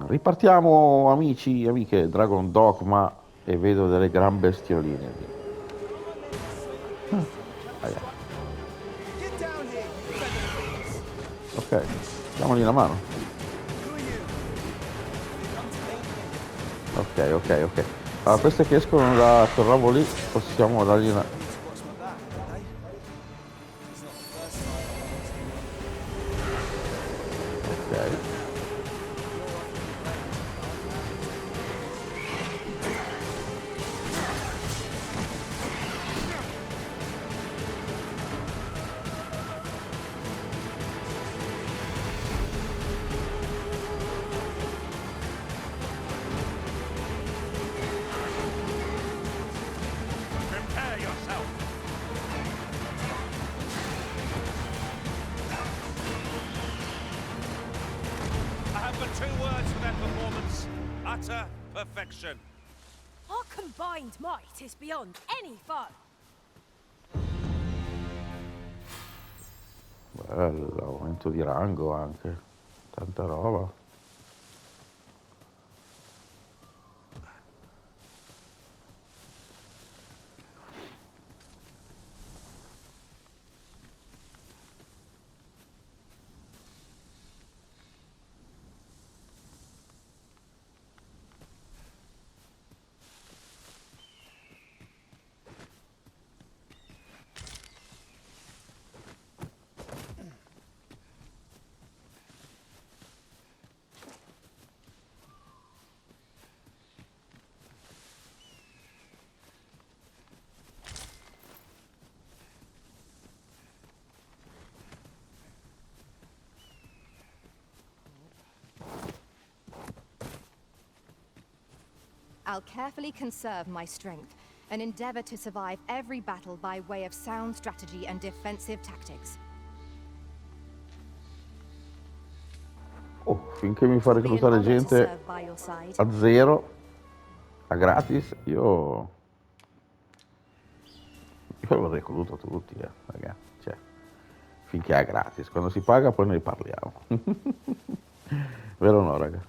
Ripartiamo amici, amiche, Dragon Dogma e vedo delle gran bestioline lì. Aia. Ok, diamogli una mano. Ok, ok, ok. Allora, queste che escono da quel rovo lì, possiamo dargli una... Ok. Perfection. Our combined might is beyond any foe. Bello, aumento di rango anche. Tanta roba. I'll carefully conserve my strength and endeavor to survive every battle by way of sound strategy and defensive tactics. Oh, finché mi fa It'll be an reclutare honor to gente serve by your side. a zero, a gratis, io lo recluto tutti, raga. Cioè, finché è gratis. Quando si paga poi ne parliamo. Vero o no, raga?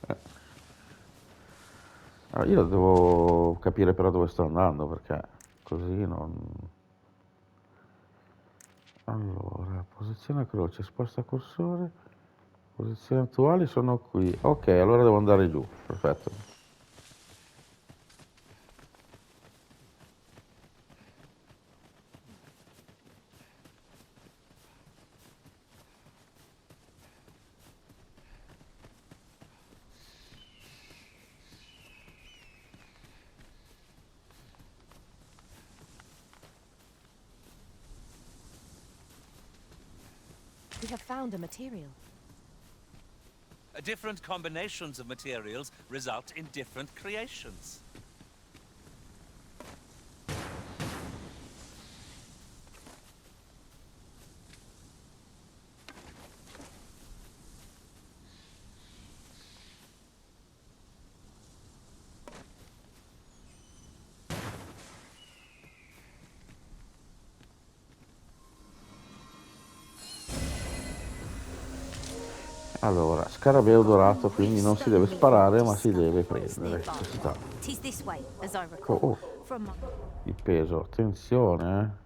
Allora, io devo capire però dove sto andando, perché così non... Allora, posizione a croce, sposta cursore, posizioni attuali sono qui. Ok, allora devo andare giù, perfetto. We have found a material. Different combinations of materials result in different creations. Allora, scarabeo dorato, quindi non si deve sparare, ma si deve prendere. Ci sta. Tis this way, as I Oh, recall. oh, From il peso, attenzione,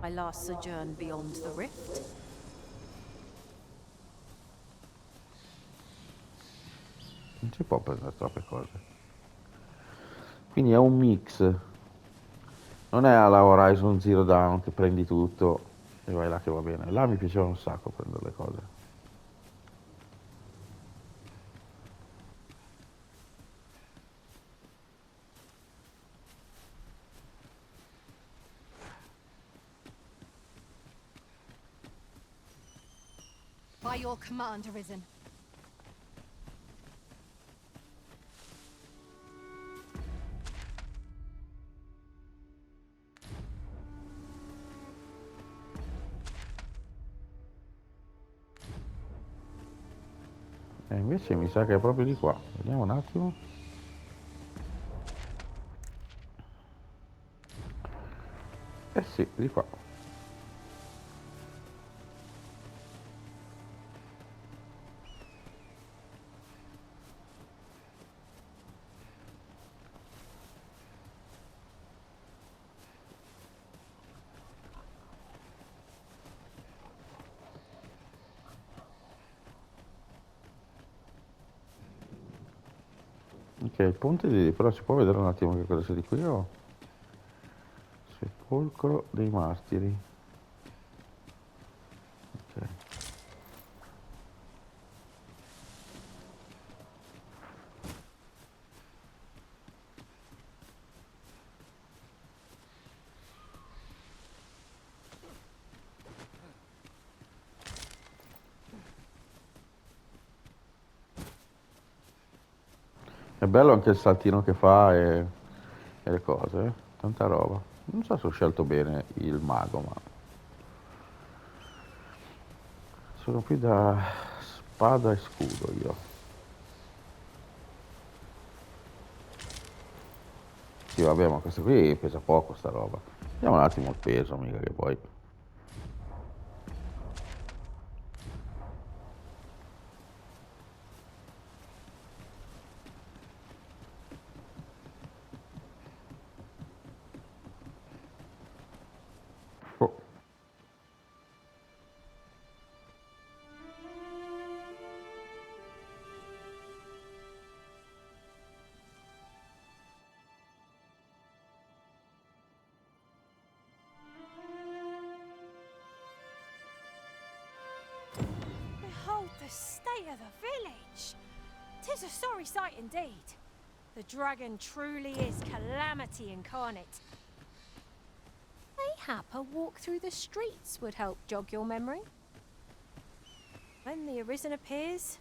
my last sojourn beyond the rift. Non si può prendere troppe cose. Quindi è un mix. Non è alla Horizon Zero Dawn che prendi tutto e vai là che va bene. Là mi piaceva un sacco prendere le cose. By your command, Arisen. Invece mi sa che è proprio di qua. Vediamo un attimo. Eh sì, di qua. Ok, il ponte di... però si può vedere un attimo che cosa c'è di qui o? Sepolcro dei martiri. Ok. È bello anche il saltino che fa e le cose, eh. Tanta roba. Non so se ho scelto bene il mago, ma sono qui da spada e scudo io. Sì, vabbè, ma questa qui pesa poco sta roba. Vediamo un attimo il peso, mica che poi... Oh. Behold the state of the village. 'Tis a sorry sight indeed. The dragon truly is calamity incarnate. Mayhap a walk through the streets would help jog your memory. When the Arisen appears,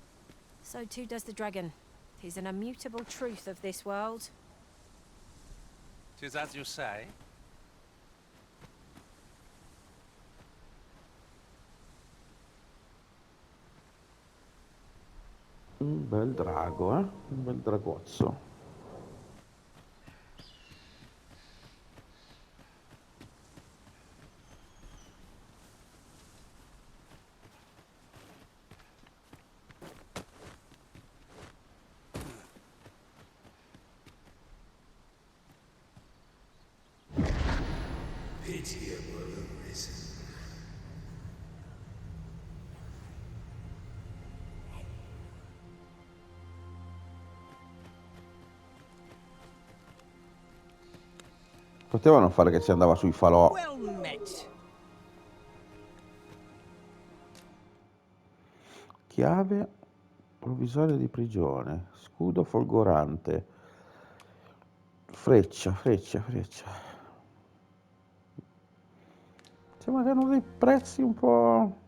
so too does the dragon. 'Tis an immutable truth of this world. 'Tis as you say. Un bel drago, eh? Un bel dragozzo. Pitiable Arisen. Potevano fare che si andava sui falò. Well met. Chiave provvisoria di prigione. Scudo folgorante. Freccia, freccia, freccia. Sembra che hanno dei prezzi un po'...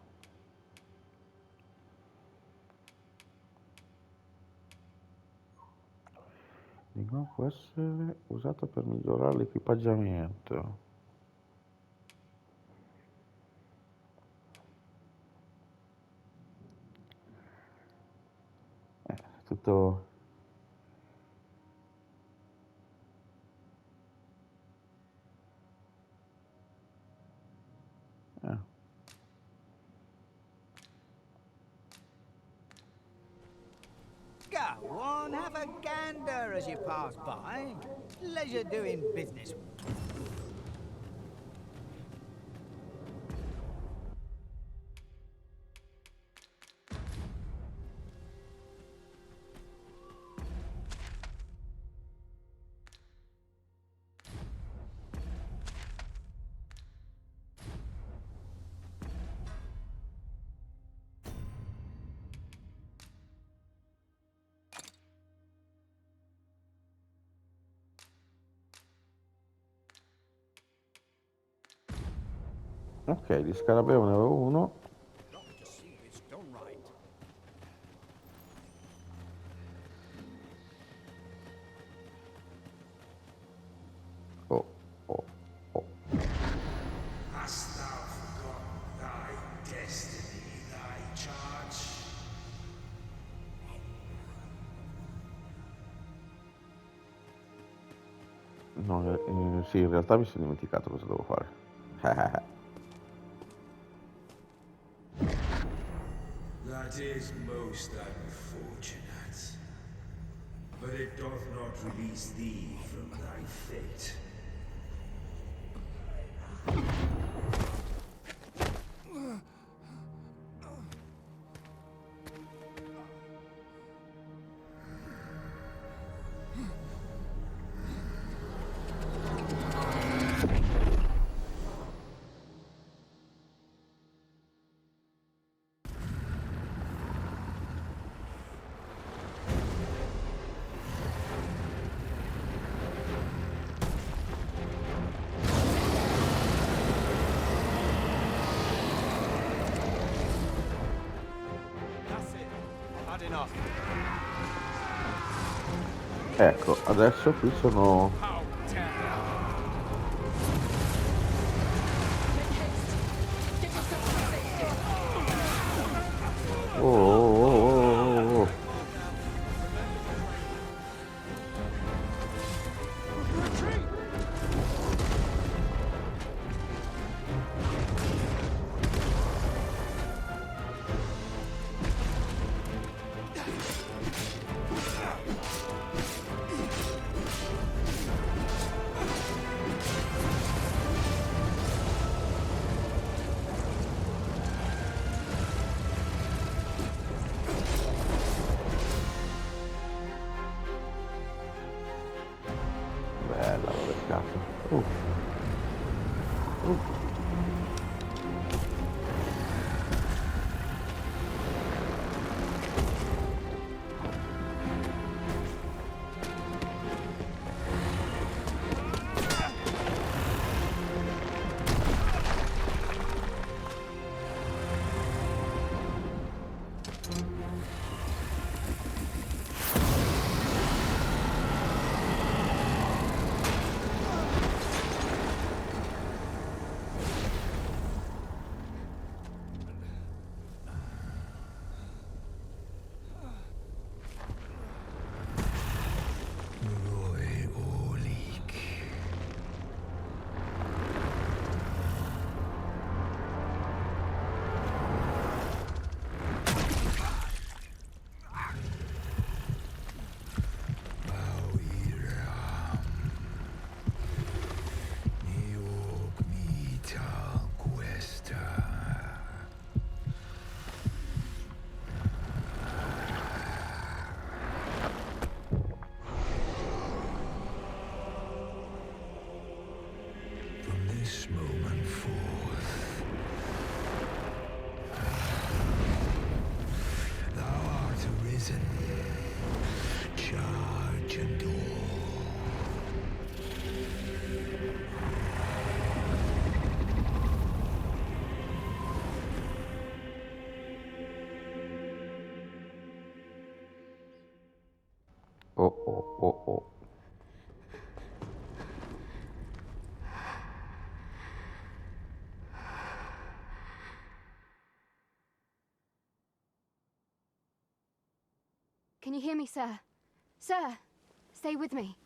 Dico, può essere usata per migliorare l'equipaggiamento. Tutto... eh. Go on, have a gander as you pass by. Leisure doing business. Ok, di scarabeo ne avevo uno. Got to see it's done right. Oh, oh, oh. Hast thou forgotten thy destiny, thy charge? No, sì, in realtà mi sono dimenticato cosa devo fare. That is most unfortunate. But it doth not release thee from thy fate. Ecco, adesso qui sono... Oh, oh, oh, oh, oh. Bella, l'ho beccato. This moment forth, thou art arisen, charge and all. Oh, oh, oh, oh. Can you hear me, sir? Sir, stay with me.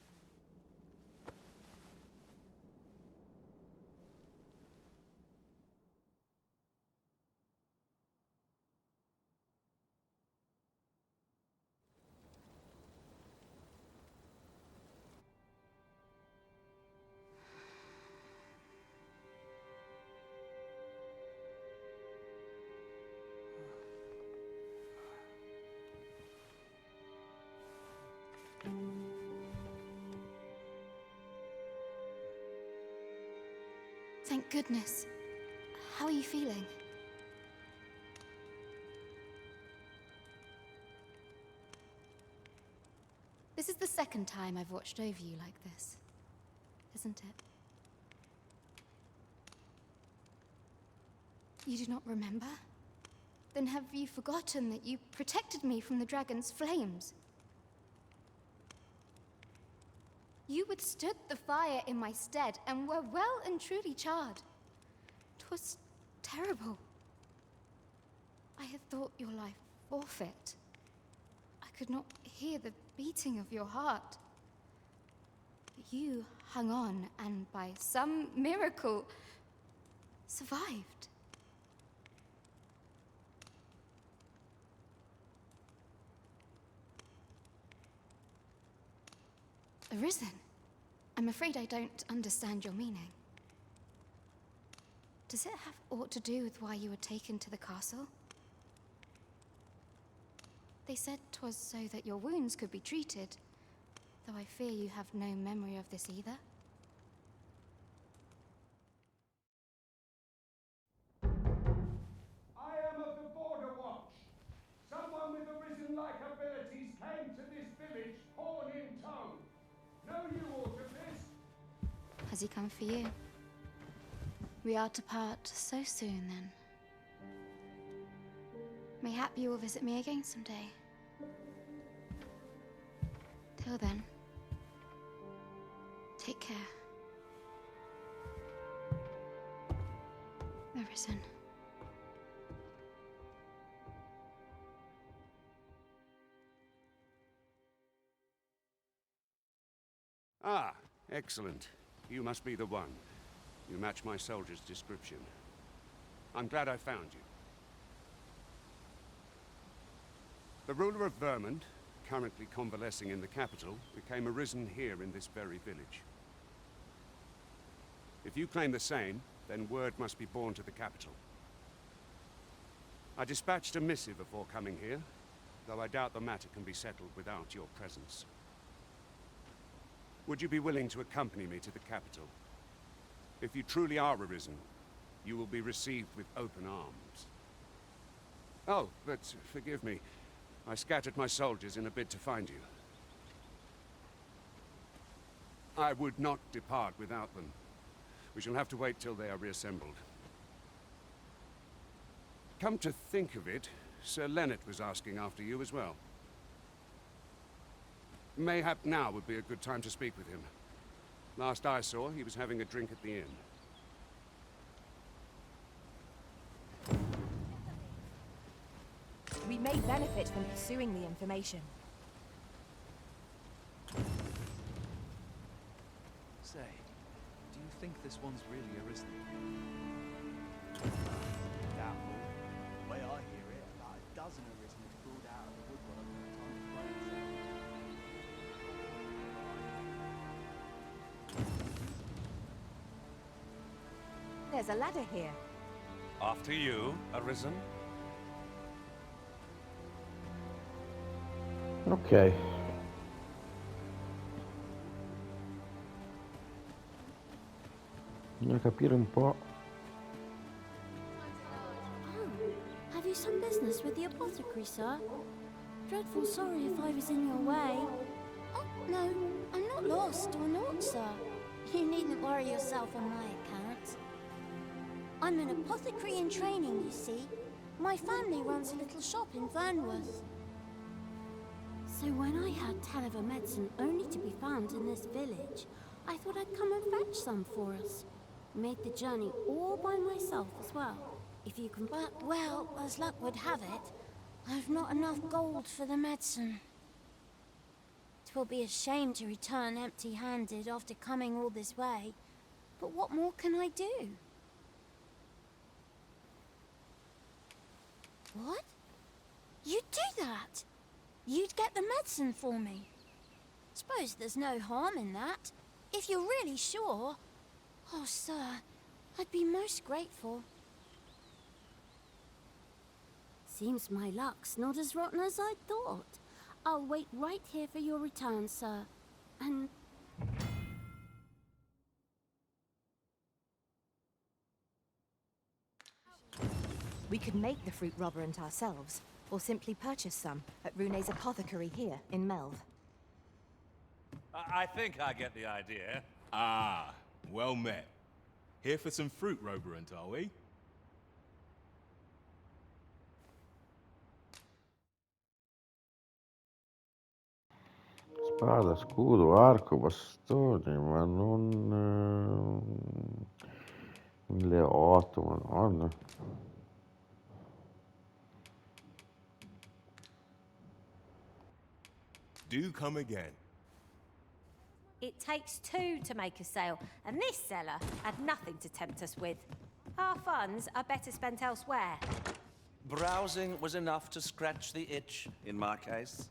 Thank goodness. How are you feeling? This is the second time I've watched over you like this, isn't it? You do not remember? Then have you forgotten that you protected me from the dragon's flames? You withstood the fire in my stead and were well and truly charred. 'Twas terrible. I had thought your life forfeit. I could not hear the beating of your heart. But you hung on and by some miracle survived. Arisen? I'm afraid I don't understand your meaning. Does it have aught to do with why you were taken to the castle? They said 'twas so that your wounds could be treated, though I fear you have no memory of this either. I am of the Border Watch. Someone with Arisen-like abilities came to this village, horn in tow. Know you aught of this? Has he come for you? We are to part so soon, then. Mayhap you will visit me again someday. Till then, take care. Arisen. Ah, excellent. You must be the one. You match my soldier's description. I'm glad I found you. The ruler of Vermont, currently convalescing in the capital, became arisen here in this very village. If you claim the same, then word must be borne to the capital. I dispatched a missive before coming here, though I doubt the matter can be settled without your presence. Would you be willing to accompany me to the capital? If you truly are arisen, you will be received with open arms. Oh, but forgive me. I scattered my soldiers in a bid to find you. I would not depart without them. We shall have to wait till they are reassembled. Come to think of it, Sir Leonard was asking after you as well. Mayhap now would be a good time to speak with him. Last I saw, he was having a drink at the inn. We may benefit from pursuing the information. Say, do you think this one's really arisen? Doubtful. The way I hear it, about a dozen arisen have crawled out of the woodwork in the time to play itself. There's a ladder here. After you, Arisen. Ok. Bisogna capire un po'. Oh, have you some business with the apothecary, sir? Dreadful sorry if I was in your way. Oh, no, I'm not lost or naught, sir. You needn't worry yourself on my account. I'm an apothecary in training, you see. My family runs a little shop in Vernworth. So when I heard tell of a medicine only to be found in this village, I thought I'd come and fetch some for us. Made the journey all by myself as well. If you can... But, well, as luck would have it, I've not enough gold for the medicine. 'Twill be a shame to return empty-handed after coming all this way. But what more can I do? What? You'd do that? You'd get the medicine for me? Suppose there's no harm in that. If you're really sure... Oh, sir, I'd be most grateful. Seems my luck's not as rotten as I thought. I'll wait right here for your return, sir. And... We could make the fruit roberant ourselves, or simply purchase some at Rune's apothecary here in Melve. I think I get the idea. Ah, well met. Here for some fruit roberant, are we? Spada, scudo, arco, bastone, ma non... 1008, madonna. Do come again. It takes two to make a sale, and this seller had nothing to tempt us with. Our funds are better spent elsewhere. Browsing was enough to scratch the itch, in my case.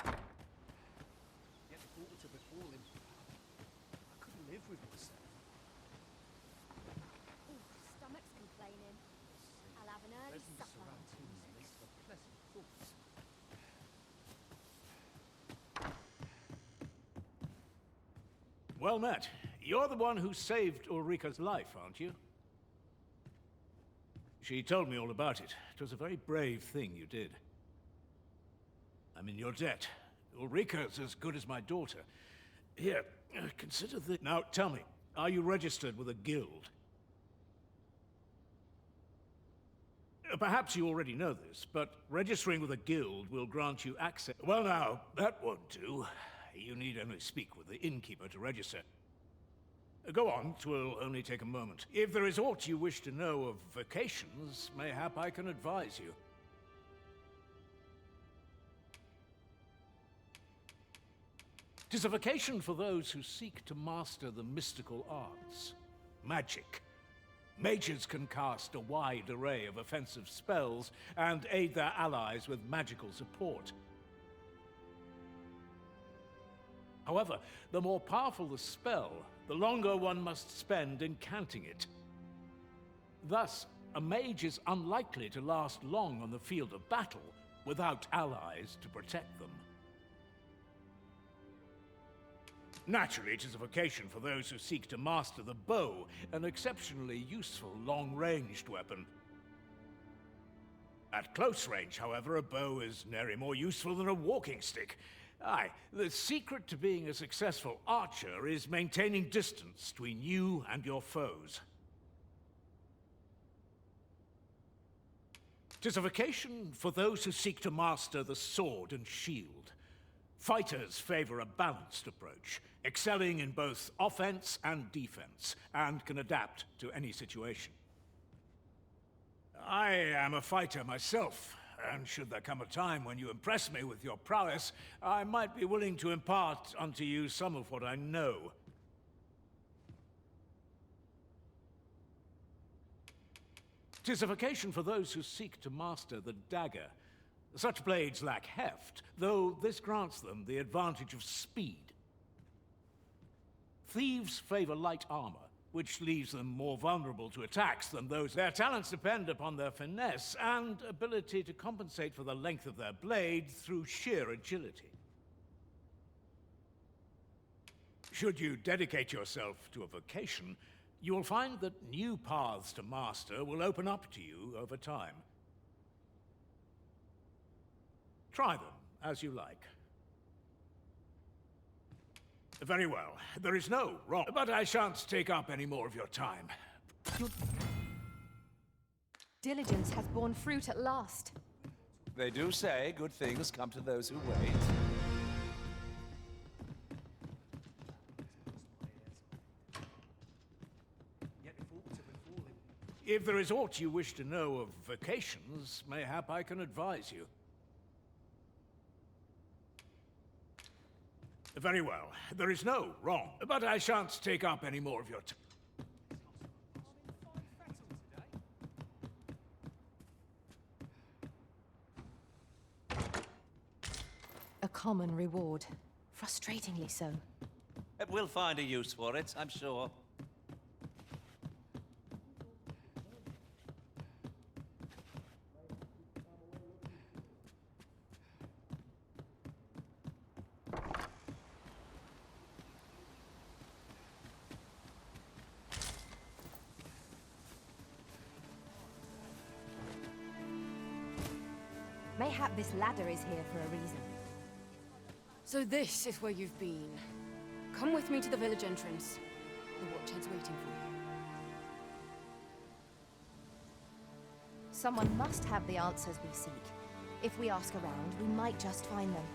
Get the water before him. I couldn't live with myself. Ooh, stomach's complaining. I'll have an early Pleasant supper. surroundings for pleasant thoughts. Well met. You're the one who saved Ulrika's life, aren't you? She told me all about it. It was a very brave thing you did. I'm in your debt. Ulrika's as good as my daughter. Here, consider this. Now, tell me, are you registered with a guild? Perhaps you already know this, but registering with a guild will grant you access. Well now, that won't do. You need only speak with the innkeeper to register. Go on, 'twill only take a moment. If there is aught you wish to know of vacations, mayhap I can advise you. 'Tis a vacation for those who seek to master the mystical arts. Magic. Mages can cast a wide array of offensive spells and aid their allies with magical support. However, the more powerful the spell, the longer one must spend incanting it. Thus, a mage is unlikely to last long on the field of battle without allies to protect them. Naturally, it is a vocation for those who seek to master the bow, an exceptionally useful long-ranged weapon. At close range, however, a bow is nary more useful than a walking stick. Aye, the secret to being a successful archer is maintaining distance between you and your foes. 'Tis a vocation for those who seek to master the sword and shield. Fighters favor a balanced approach, excelling in both offense and defense, and can adapt to any situation. I am a fighter myself, and should there come a time when you impress me with your prowess, I might be willing to impart unto you some of what I know. 'Tis a vocation for those who seek to master the dagger. Such blades lack heft, though this grants them the advantage of speed. Thieves favor light armor, which leaves them more vulnerable to attacks than those. Their talents depend upon their finesse and ability to compensate for the length of their blade through sheer agility. Should you dedicate yourself to a vocation, you will find that new paths to master will open up to you over time. Try them as you like. Very well. There is no wrong. But I shan't take up any more of your time. Your diligence has borne fruit at last. They do say good things come to those who wait. If there is aught you wish to know of vacations, mayhap I can advise you. Very well. There is no wrong. But I shan't take up any more of your time. A common reward. Frustratingly so. We'll find a use for it, I'm sure. Mayhap this ladder is here for a reason. So this is where you've been. Come with me to the village entrance. The watchhead's waiting for you. Someone must have the answers we seek. If we ask around, we might just find them.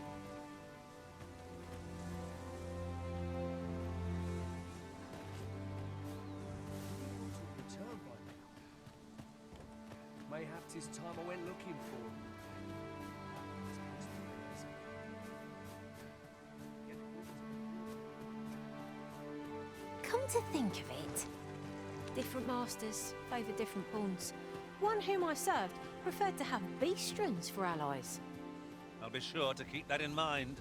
Return by now. Mayhap 'tis time I went looking for him. to think of it, different masters favour different pawns. One whom I served preferred to have beastrons for allies. I'll be sure to keep that in mind.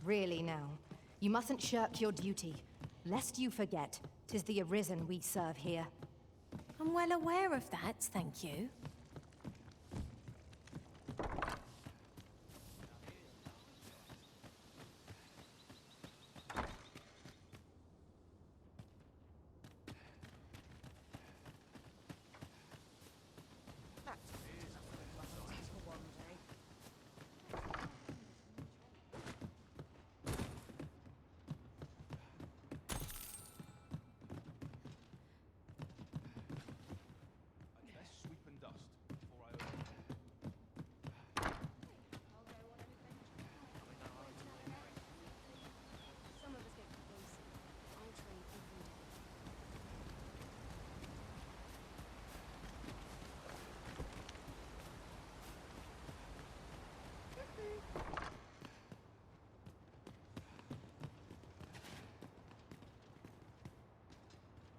Really now, you mustn't shirk your duty. Lest you forget, 'tis the Arisen we serve here. I'm well aware of that, thank you.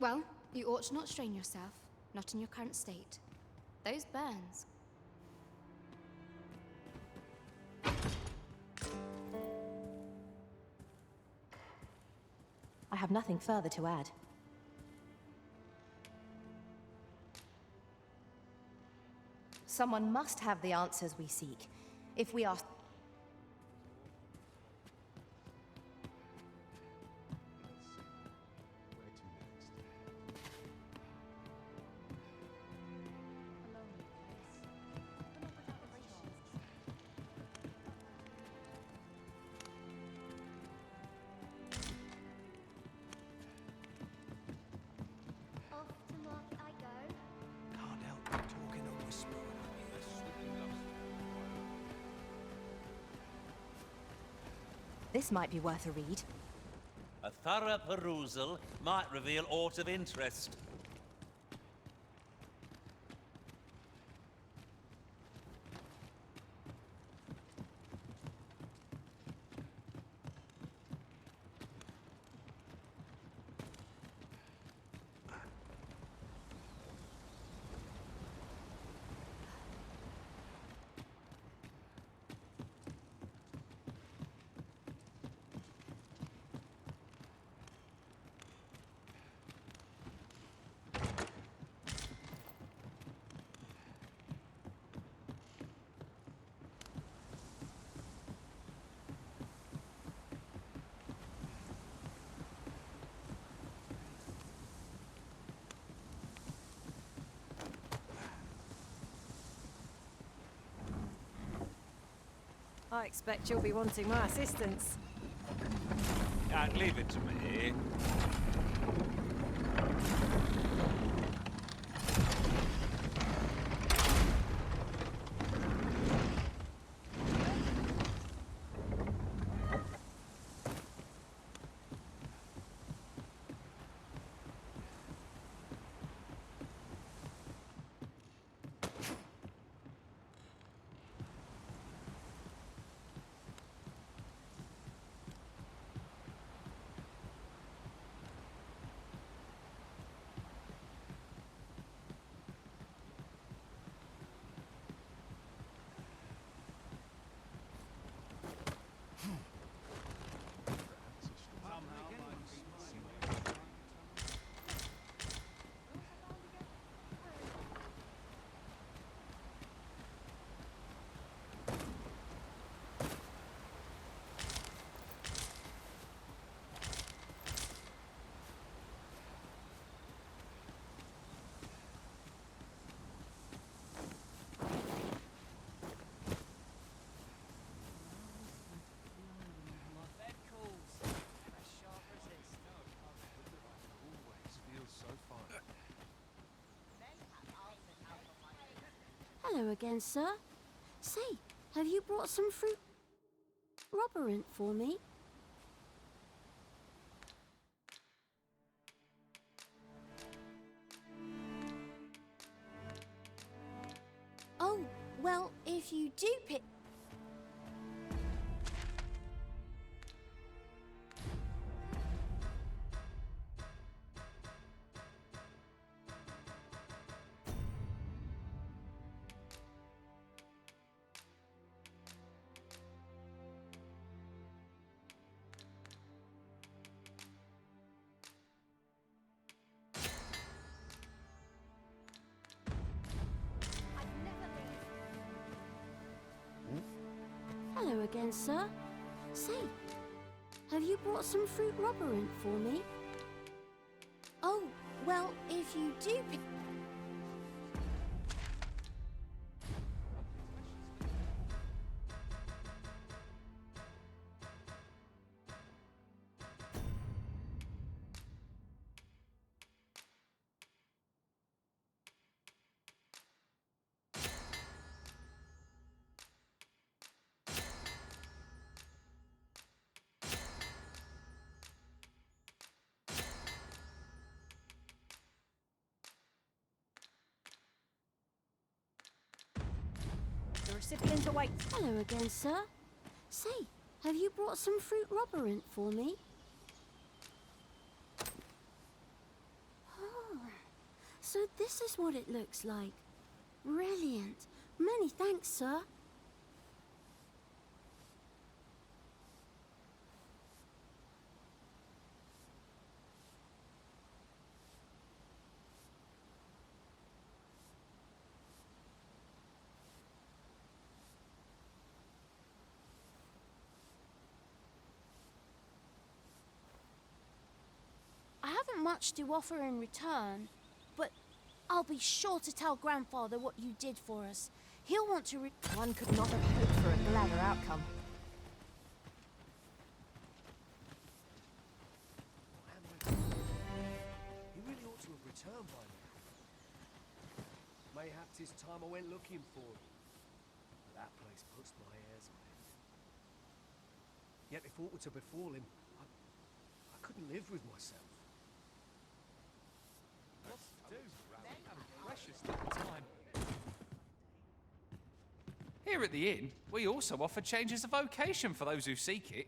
Well, you ought to not strain yourself, not in your current state. Those burns. I have nothing further to add. Someone must have the answers we seek. If we are... Off to market I go. Can't help but talking and whispering. This might be worth a read. A thorough perusal might reveal aught of interest. I expect you'll be wanting my assistance. Leave it to me. Hello again, sir. Say, have you brought some fruit robberant for me? Oh, well, if you do pick... Hello again, sir. Say, have you brought some fruit robberant for me? Oh, well, if you do pick... The recipient awaits. Hello again, sir. Say, have you brought some fruit robberant for me? Oh, so this is what it looks like. Brilliant. Many thanks, sir. I haven't much to offer in return, but I'll be sure to tell Grandfather what you did for us. He'll want to One could not have hoped for a gladder outcome. He really ought to have returned by now. Mayhap 'tis time I went looking for him. But that place puts my hairs on end. Yet if aught were to befall him, I couldn't live with myself. What's to do? Have a precious little time. Here at the inn, we also offer changes of vocation for those who seek it.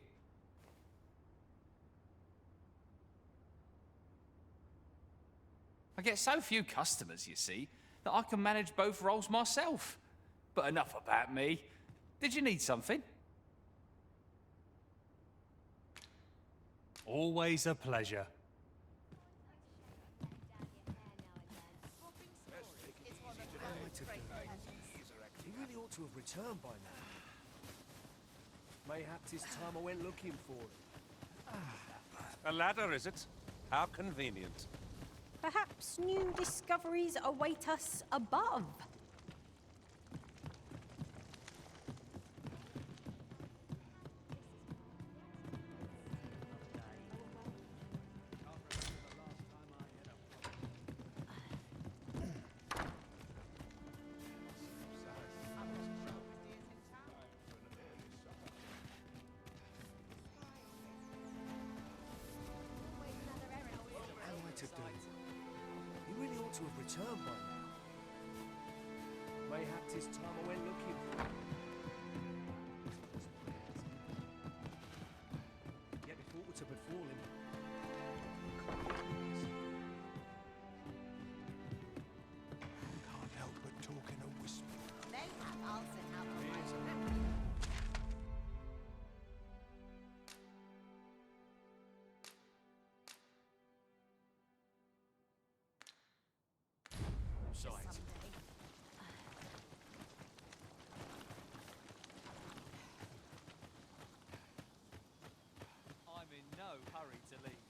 I get so few customers, you see, that I can manage both roles myself. But enough about me. Did you need something? Always a pleasure. He really ought to have returned by now. Mayhap 'tis time I went looking for him. A ladder, is it? How convenient. Perhaps new discoveries await us above. To do. He really ought to have returned by now. Mayhap 'tis time I went looking for him. Yet if aught were to befall him, Can't help but talk in a whisper. I'm in no hurry to leave.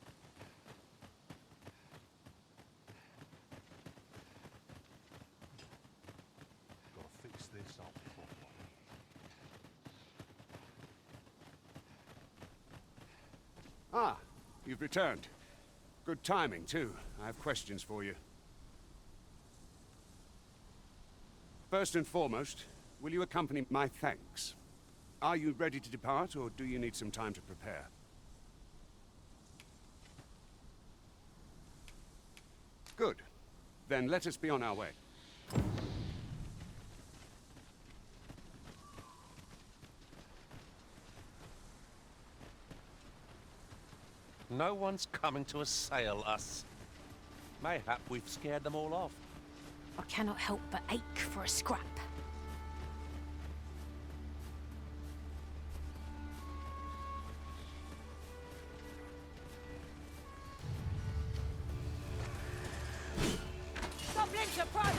Gotta fix this up properly. Ah, you've returned. Good timing, too. I have questions for you. First and foremost, will you accompany my thanks? Are you ready to depart, or do you need some time to prepare? Good. Then let us be on our way. No one's coming to assail us. Mayhap we've scared them all off. I cannot help but ache for a scrap. Goblins approach!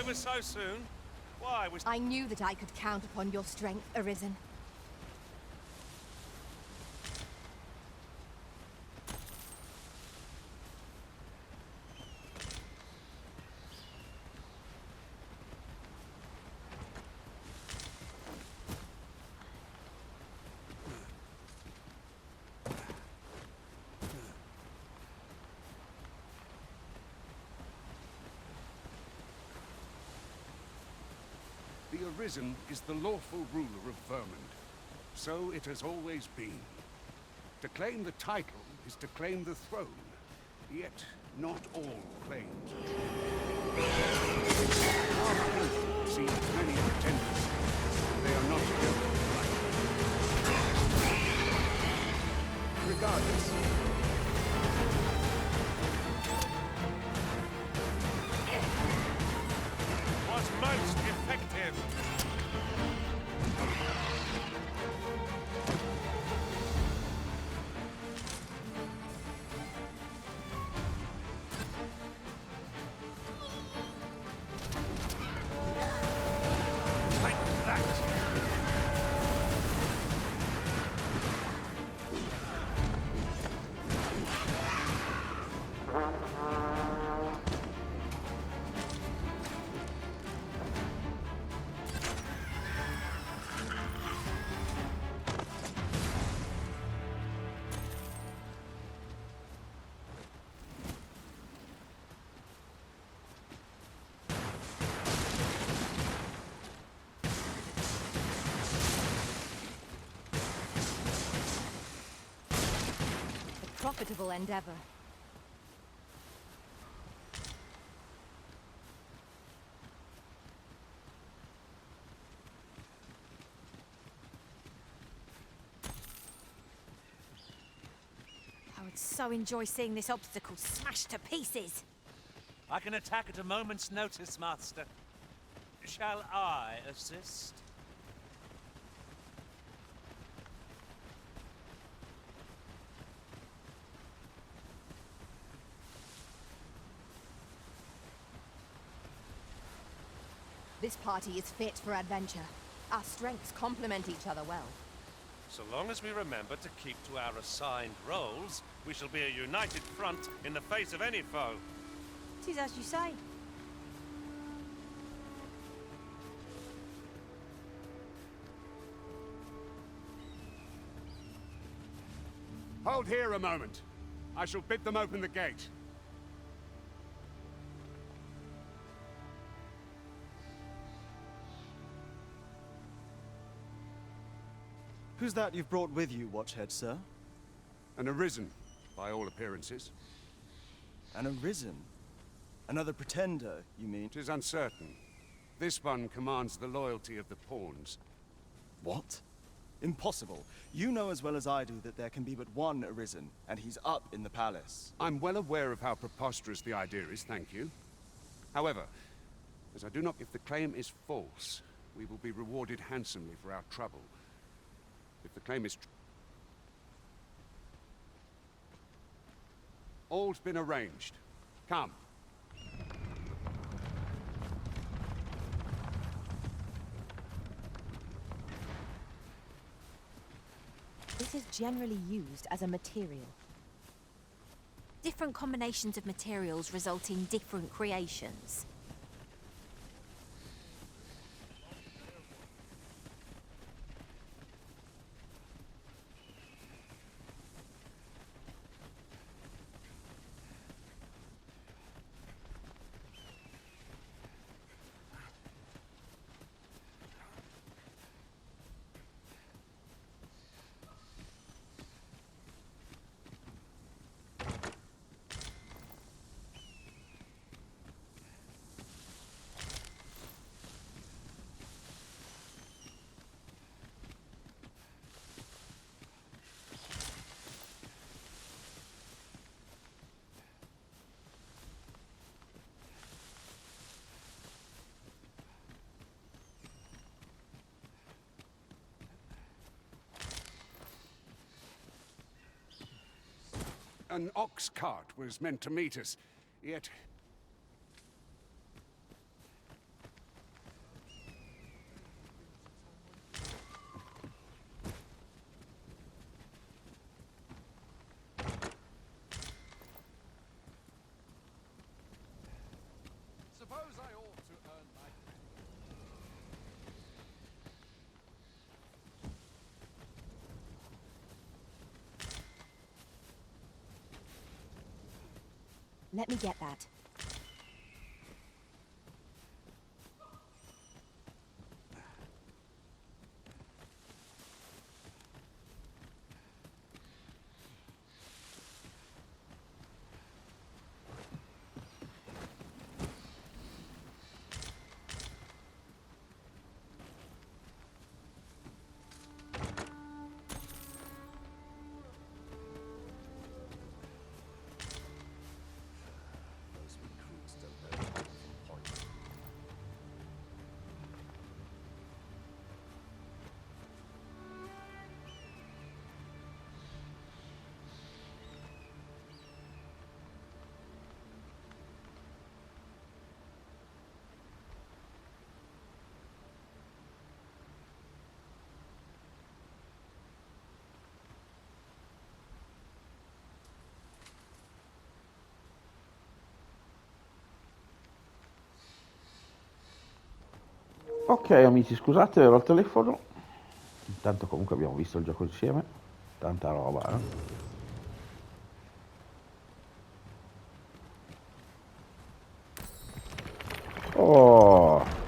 Over so soon? Why was... I knew that I could count upon your strength, Arisen. The Arisen is the lawful ruler of Vermund. So it has always been. To claim the title is to claim the throne. Yet, not all claims. See many pretenders. They are not built right. Regardless. Was most effective. Profitable endeavor. I would so enjoy seeing this obstacle smashed to pieces. I can attack at a moment's notice, Master. Shall I assist? This party is fit for adventure. Our strengths complement each other well. So long as we remember to keep to our assigned roles, we shall be a united front in the face of any foe. 'Tis as you say. Hold here a moment. I shall bid them open the gate. Who's that you've brought with you, Watchhead, sir? An Arisen, by all appearances. An Arisen? Another pretender, you mean? 'Tis uncertain. This one commands the loyalty of the pawns. What? Impossible. You know as well as I do that there can be but one Arisen, and he's up in the palace. I'm well aware of how preposterous the idea is, thank you. However, as I do not, if the claim is false, we will be rewarded handsomely for our trouble. If the claim is all's been arranged. Come. This is generally used as a material. Different combinations of materials result in different creations. An ox cart was meant to meet us, yet... Suppose I ought to earn my... Let me get that. Ok amici, scusate, ero al telefono. Intanto comunque abbiamo visto il gioco insieme. Tanta roba, eh. Oh!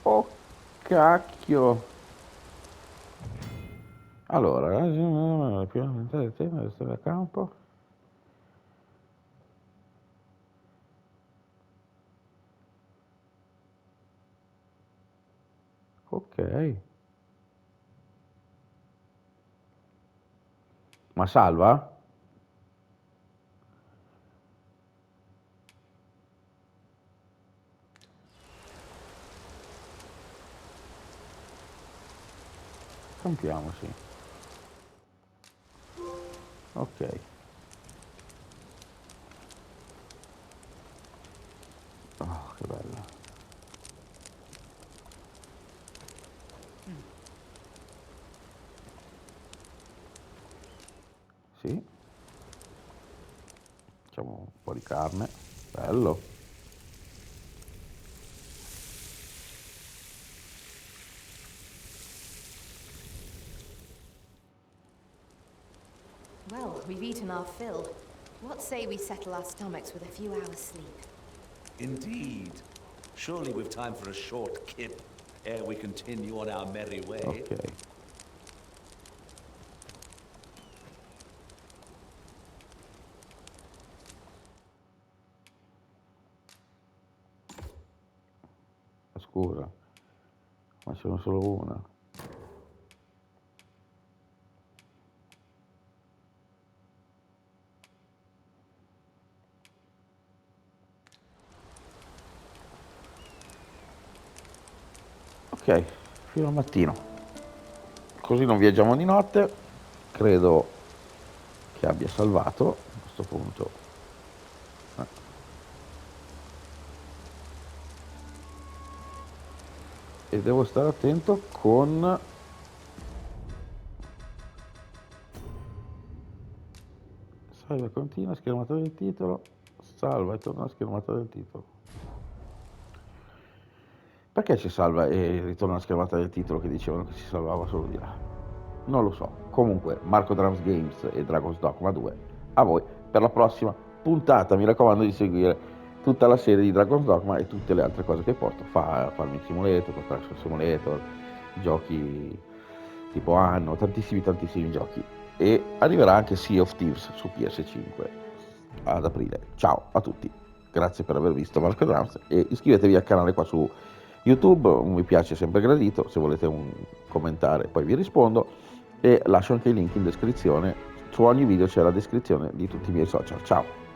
Oh cacchio! Allora, più del tema del a campo. Ok. Ma salva? Campiamo, sì. Ok. Oh, che bello. Facciamo un po' di carne, bello. Well, we've eaten our fill. What say we settle our stomachs with a few hours sleep? Indeed. Surely we've time for a short kip ere we continue on our merry way. Ok. Scusa, ma ce n'è solo una. Ok, fino al mattino. Così non viaggiamo di notte. Credo che abbia salvato a questo punto. E devo stare attento con... Salva e continua, schermata del titolo. Salva e torna a schermata del titolo. Perché ci salva e ritorna alla schermata del titolo che dicevano che si salvava solo di là? Non lo so. Comunque, Marcodrums Games e Dragon's Dogma 2, a voi per la prossima puntata. Mi raccomando di seguire tutta la serie di Dragon's Dogma e tutte le altre cose che porto. Farming Simulator, Construction Simulator, giochi tipo Anno, tantissimi giochi. E arriverà anche Sea of Thieves su PS5 ad aprile. Ciao a tutti, grazie per aver visto Marcodrums e iscrivetevi al canale qua su YouTube, un mi piace sempre gradito, se volete un commentare poi vi rispondo e lascio anche i link in descrizione, su ogni video c'è la descrizione di tutti i miei social. Ciao!